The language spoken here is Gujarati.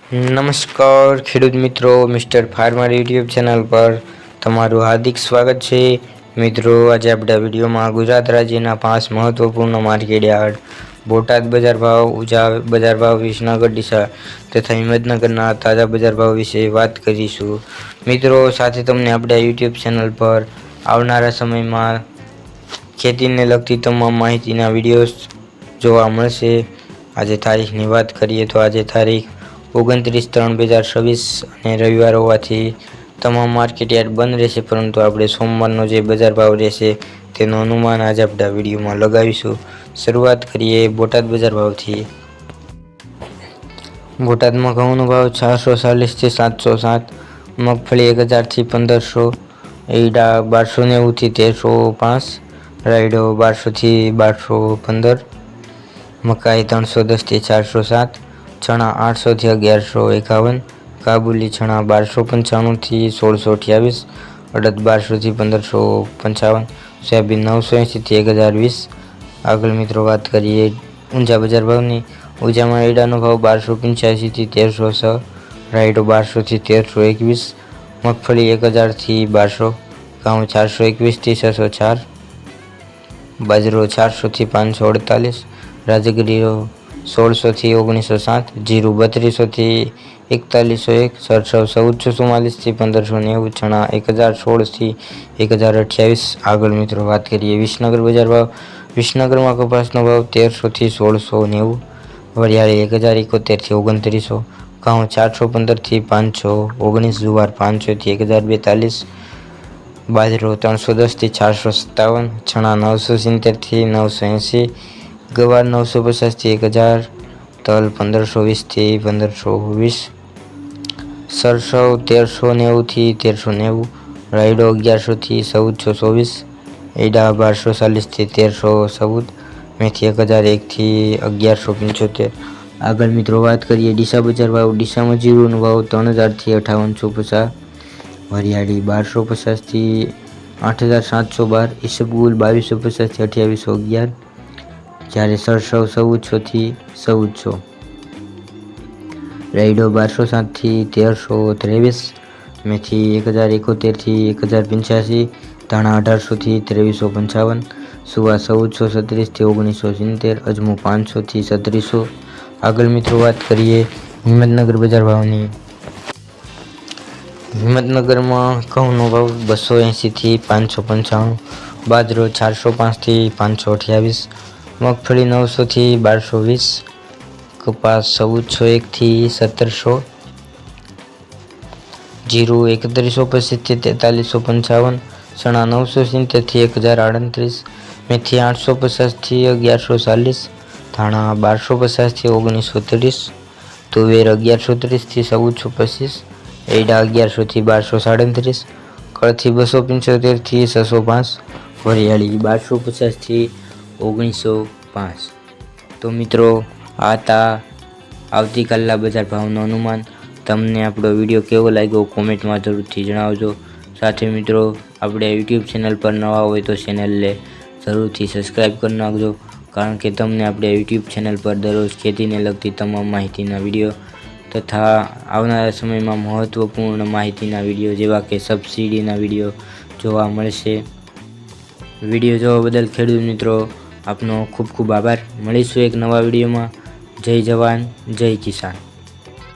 નમસ્કાર ખેડૂત મિત્રો, મિસ્ટર ફાર્મર યુટ્યુબ ચેનલ પર તમારું હાર્દિક સ્વાગત છે. મિત્રો, આજે આપણા વિડીયોમાં ગુજરાત રાજ્યના 5 મહત્વપૂર્ણ માર્કેટ યાર્ડ, બોટાદ બજાર ભાવ, ઉંઝા બજાર ભાવ, વિસનગર, ડીસા તથા હિંમતનગરના તાજા બજાર ભાવ વિશે વાત કરીશું. મિત્રો, સાથે તમને આપણા યુટ્યુબ ચેનલ પર આવનારા સમયમાં ખેતીને લગતી તમામ માહિતીના વિડીયોઝ જોવા મળશે. આજે તારીખની વાત કરીએ તો આજે તારીખ 29/3/2026 અને રવિવાર હોવાથી તમામ માર્કેટ યાર્ડ બંધ રહેશે, પરંતુ આપણે સોમવારનો જે બજાર ભાવ રહેશે તેનું અનુમાન આજે આપણા વિડીયોમાં લગાવીશું. શરૂઆત કરીએ બોટાદ બજાર ભાવથી. બોટાદમાં ઘઉંનો ભાવ 440 થી 707, મગફળી 1000 થી 1500, એરડા 1290 થી 1305, રાયડો 1200 થી 1215, મકાઈ 310 થી 407, ચણા 800 થી 1151, કાબુલી ચણા 1295 થી 1628, અડદ 1200 થી 1555, સોયાબીન 980 થી 1020. આગળ મિત્રો વાત કરીએ ઊંઝા બજાર ભાવની. ઊંઝામાં એરડાનો ભાવ 1285 થી 1306, રાયડો 1200 થી 1321, મગફળી 1000 થી 1200, ઘઉં 421 થી 604, બાજરો 400 થી 548, રાજગરી 1600 થી 1907, જીરું 3200 થી 4101, સરસવ 1444 થી 1590, ચણા 1016 થી 1028. આગળ મિત્રો વાત કરીએ વિસનગર બજાર ભાવ. વિસનગરમાં કપાસનો ભાવ 1300 થી 1690, વરિયાળી 1071 થી 2900, ઘઉં 415 થી 519, જુવાર 500 થી 1042, બાજરો 310 થી 457, ચણા 970 થી 980, ગવાર 950 થી 1000, તલ 1520 થી 1520, સરસવ 1390 થી 1390, રાયડો 1100 થી 1424, એડા 1240 થી 1314, મેથી 1001 થી 1175. આગળ મિત્રો વાત કરીએ ડીસા બજાર ભાવ. ડીસામાં જીરુનો ભાવ 3000 થી 5850, વરિયાળી 1250 થી 8712, ઈસબગુલ 2250 થી 2811, જ્યારે સરસવ 1400 થી 1400, રાયડો 1207 થી 1323, મેથી 1071 થી 1085, ધાણા 1800 થી 2355, સુવા 1436 થી 1970, અજમો 500 થી 3700. આગળ મિત્રો વાત કરીએ હિંમતનગર બજાર ભાવની. હિંમતનગરમાં ઘઉંનો ભાવ 280 થી 595, બાજરો 405 થી 528, મગફળી 900 થી 1220, કપાસ 1401 થી 1700, જીરું 3125 થી 4355, ચણા 970 થી 1038, મેથી 850 થી 1140, ધાણા 1250 થી 1930, તુવેર 1130 થી 1425, એડા 1100 થી 1237, કળથી 275 થી 605, વરિયાળી 1250 થી 1905. તો મિત્રો, આ હતા આવતીકાલના બજાર ભાવનું અનુમાન. તમને આપણો વિડીયો કેવો લાગ્યો કોમેન્ટમાં જરૂરથી જણાવજો. સાથે મિત્રો, આપણે યુટ્યુબ ચેનલ પર નવા હોય તો ચેનલને જરૂરથી સબસ્ક્રાઈબ કરી નાખજો, કારણ કે તમને આપણે યુટ્યુબ ચેનલ પર દરરોજ ખેતીને લગતી તમામ માહિતીના વિડીયો તથા આવનારા સમયમાં મહત્ત્વપૂર્ણ માહિતીના વિડીયો જેવા કે સબસિડીના વિડીયો જોવા મળશે. વિડીયો જોવા બદલ ખેડૂત મિત્રો આપનો ખૂબ ખૂબ આભાર. મળીશું એક નવા વિડીયોમાં. જય જવાન, જય કિસાન.